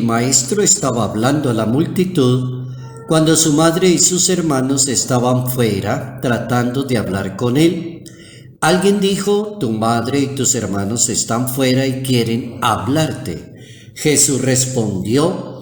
maestro estaba hablando a la multitud cuando su madre y sus hermanos estaban fuera tratando de hablar con él. Alguien dijo: tu madre y tus hermanos están fuera y quieren hablarte. Jesús respondió: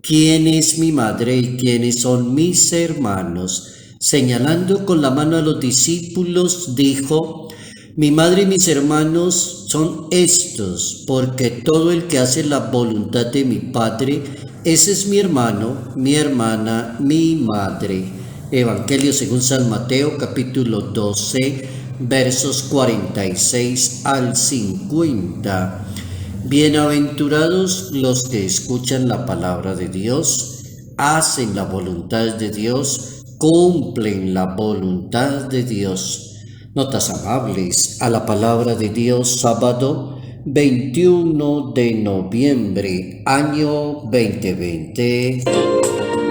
¿quién es mi madre y quiénes son mis hermanos? Señalando con la mano a los discípulos, dijo: mi madre y mis hermanos son estos, porque todo el que hace la voluntad de mi Padre, ese es mi hermano, mi hermana, mi madre. Evangelio según San Mateo, capítulo 12, versos 46 al 50. Bienaventurados los que escuchan la palabra de Dios, hacen la voluntad de Dios, cumplen la voluntad de Dios. Notas amables a la palabra de Dios, sábado 21 de noviembre, año 2020.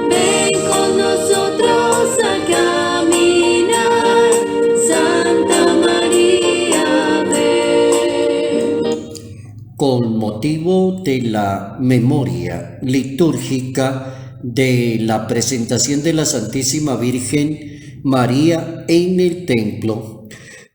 Ven con nosotros a caminar, Santa María, ven. Con motivo de la memoria litúrgica de la presentación de la Santísima Virgen María en el templo,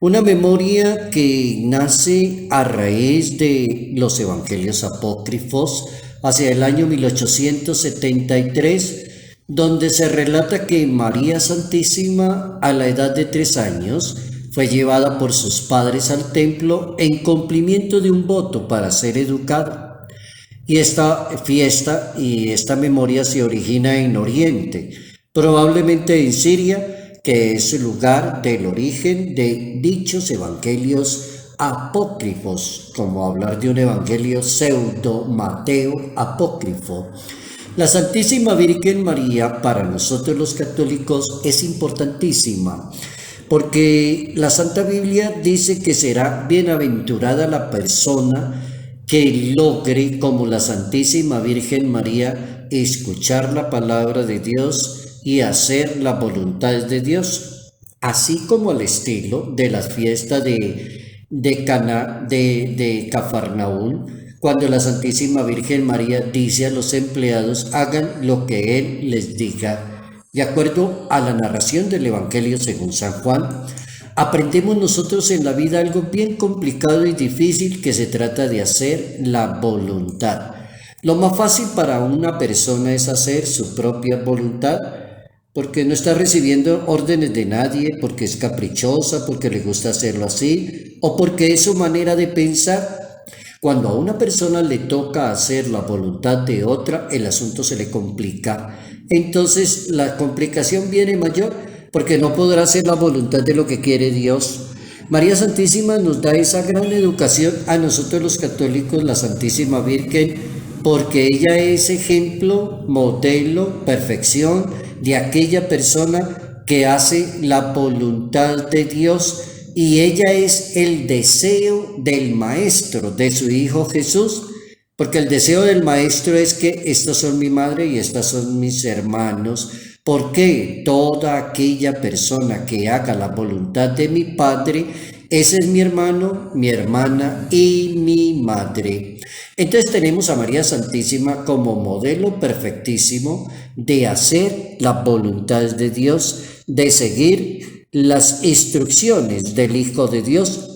una memoria que nace a raíz de los evangelios apócrifos hacia el año 1873, donde se relata que María Santísima, a la edad de 3 años, fue llevada por sus padres al templo en cumplimiento de un voto para ser educada. Y esta fiesta y esta memoria se origina en Oriente, probablemente en Siria, que es el lugar del origen de dichos evangelios apócrifos, como hablar de un evangelio pseudo Mateo apócrifo. La Santísima Virgen María para nosotros los católicos es importantísima, porque la Santa Biblia dice que será bienaventurada la persona que logre, como la Santísima Virgen María, escuchar la palabra de Dios y hacer la voluntad de Dios, así como al estilo de las fiestas de Cafarnaún, cuando la Santísima Virgen María dice a los empleados: hagan lo que Él les diga. De acuerdo a la narración del Evangelio según San Juan, aprendemos nosotros en la vida algo bien complicado y difícil, que se trata de hacer la voluntad. Lo más fácil para una persona es hacer su propia voluntad, porque no está recibiendo órdenes de nadie, porque es caprichosa, porque le gusta hacerlo así, o porque es su manera de pensar. Cuando a una persona le toca hacer la voluntad de otra, el asunto se le complica. Entonces la complicación viene mayor, porque no podrá hacer la voluntad de lo que quiere Dios. María Santísima nos da esa gran educación a nosotros los católicos, la Santísima Virgen, porque ella es ejemplo, modelo, perfección de aquella persona que hace la voluntad de Dios, y ella es el deseo del Maestro, de su Hijo Jesús, porque el deseo del Maestro es que estos son mi madre y estos son mis hermanos, porque toda aquella persona que haga la voluntad de mi Padre, ese es mi hermano, mi hermana y mi madre. Entonces tenemos a María Santísima como modelo perfectísimo de hacer la voluntad de Dios, de seguir las instrucciones del Hijo de Dios.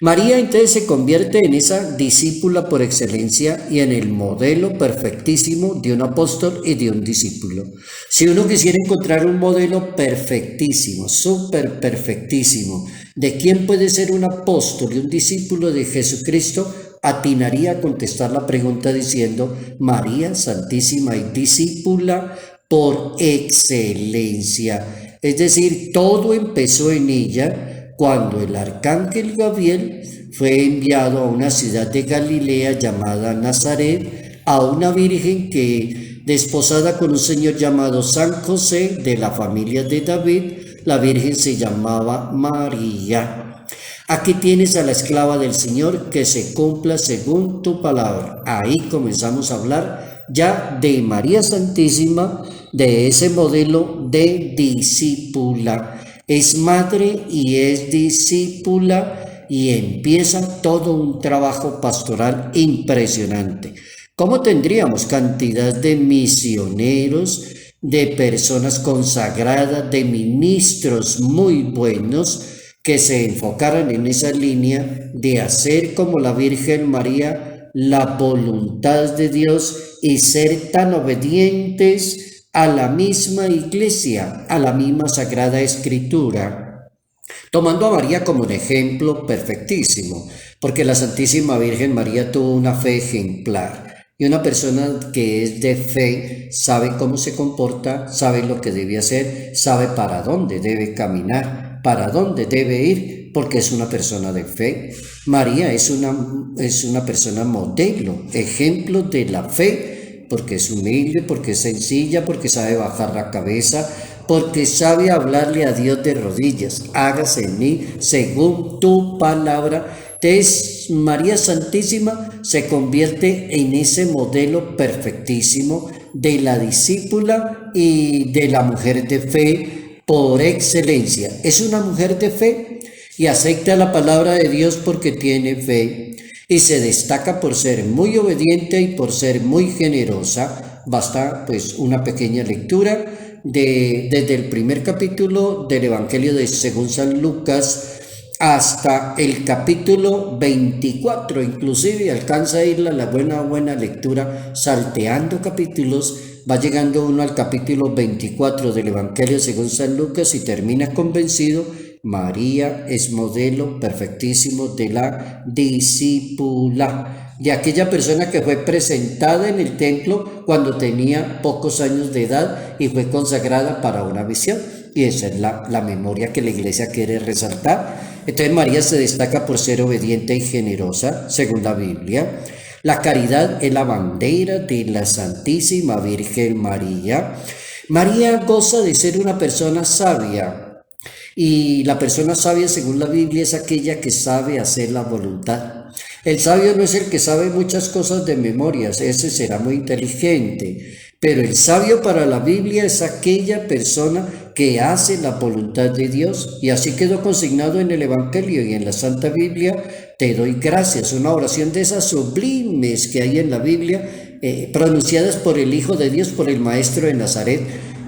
María entonces se convierte en esa discípula por excelencia y en el modelo perfectísimo de un apóstol y de un discípulo. Si uno quisiera encontrar un modelo perfectísimo, súper perfectísimo, de quién puede ser un apóstol y un discípulo de Jesucristo, atinaría a contestar la pregunta diciendo: María Santísima y discípula por excelencia. Es decir, todo empezó en ella cuando el arcángel Gabriel fue enviado a una ciudad de Galilea llamada Nazaret, a una virgen que, desposada con un señor llamado San José, de la familia de David, la virgen se llamaba María. Aquí tienes a la esclava del Señor, que se cumpla según tu palabra. Ahí comenzamos a hablar ya de María Santísima, de ese modelo de discípula. Es madre y es discípula, y empieza todo un trabajo pastoral impresionante. ¿Cómo tendríamos cantidad de misioneros, de personas consagradas, de ministros muy buenos que se enfocaran en esa línea de hacer como la Virgen María la voluntad de Dios y ser tan obedientes a la misma iglesia, a la misma Sagrada Escritura? Tomando a María como un ejemplo perfectísimo, porque la Santísima Virgen María tuvo una fe ejemplar. Y una persona que es de fe sabe cómo se comporta, sabe lo que debe hacer, sabe para dónde debe caminar, para dónde debe ir, porque es una persona de fe. María es una persona modelo, ejemplo de la fe, porque es humilde, porque es sencilla, porque sabe bajar la cabeza, porque sabe hablarle a Dios de rodillas. Hágase en mí según tu palabra. Entonces, María Santísima se convierte en ese modelo perfectísimo de la discípula y de la mujer de fe por excelencia. Es una mujer de fe y acepta la palabra de Dios porque tiene fe y se destaca por ser muy obediente y por ser muy generosa. Basta pues una pequeña lectura desde el primer capítulo del Evangelio de según San Lucas hasta el capítulo 24, inclusive alcanza a ir la buena lectura, salteando capítulos, va llegando uno al capítulo 24 del Evangelio según San Lucas y termina convencido. María es modelo perfectísimo de la discípula, de aquella persona que fue presentada en el templo cuando tenía pocos años de edad y fue consagrada para una visión. Y esa es la memoria que la iglesia quiere resaltar. Entonces María se destaca por ser obediente y generosa, según la Biblia. La caridad es la bandera de la Santísima Virgen María. María goza de ser una persona sabia. Y la persona sabia, según la Biblia, es aquella que sabe hacer la voluntad. El sabio no es el que sabe muchas cosas de memorias, ese será muy inteligente. Pero el sabio para la Biblia es aquella persona que hace la voluntad de Dios. Y así quedó consignado en el Evangelio y en la Santa Biblia. Te doy gracias, una oración de esas sublimes que hay en la Biblia, pronunciadas por el Hijo de Dios, por el Maestro de Nazaret.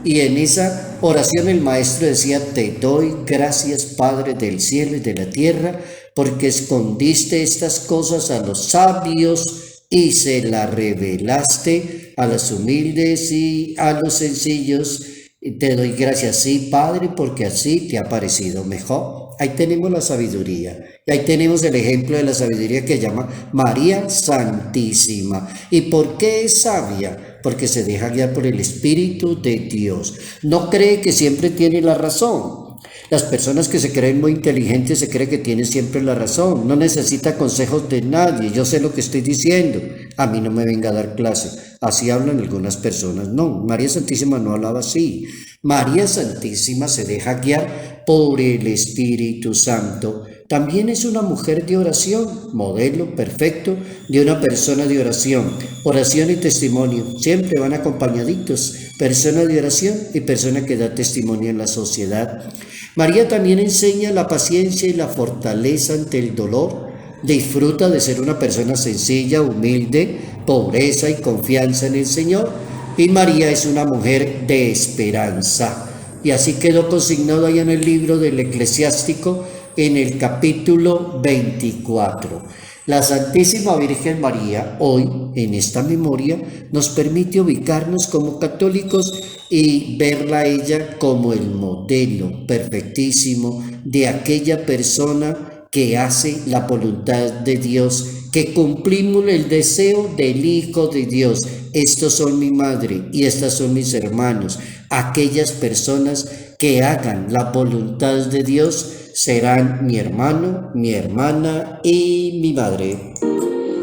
Y en esa oración el Maestro decía: te doy gracias, Padre del cielo y de la tierra, porque escondiste estas cosas a los sabios y se las revelaste a los humildes y a los sencillos. Y te doy gracias, sí, Padre, porque así te ha parecido mejor. Ahí tenemos la sabiduría. Y ahí tenemos el ejemplo de la sabiduría que llama María Santísima. ¿Y por qué es sabia? Porque se deja guiar por el Espíritu de Dios. No cree que siempre tiene la razón. Las personas que se creen muy inteligentes se creen que tienen siempre la razón. No necesita consejos de nadie. Yo sé lo que estoy diciendo. A mí no me venga a dar clase. Así hablan algunas personas. No, María Santísima no hablaba así. María Santísima se deja guiar por el Espíritu Santo. También es una mujer de oración, modelo perfecto de una persona de oración. Oración y testimonio siempre van acompañaditos. Persona de oración y persona que da testimonio en la sociedad. María también enseña la paciencia y la fortaleza ante el dolor. Disfruta de ser una persona sencilla, humilde, pobreza y confianza en el Señor. Y María es una mujer de esperanza. Y así quedó consignado allá en el libro del Eclesiástico, en el capítulo 24. La Santísima Virgen María, hoy, en esta memoria, nos permite ubicarnos como católicos y verla a ella como el modelo perfectísimo de aquella persona que hace la voluntad de Dios, que cumplimos el deseo del Hijo de Dios. Estos son mi madre y estas son mis hermanos. Aquellas personas que hagan la voluntad de Dios serán mi hermano, mi hermana y mi madre.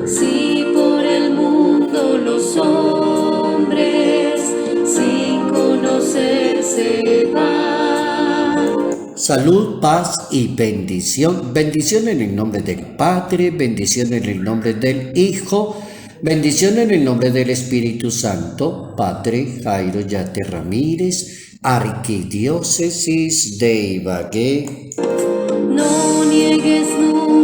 Si por el mundo los hombres sin conocerse van. Salud, paz y bendición. Bendición en el nombre del Padre, bendición en el nombre del Hijo, bendición en el nombre del Espíritu Santo. Padre Jairo Yate Ramírez, Arquidiócesis de Ibagué. No niegues nunca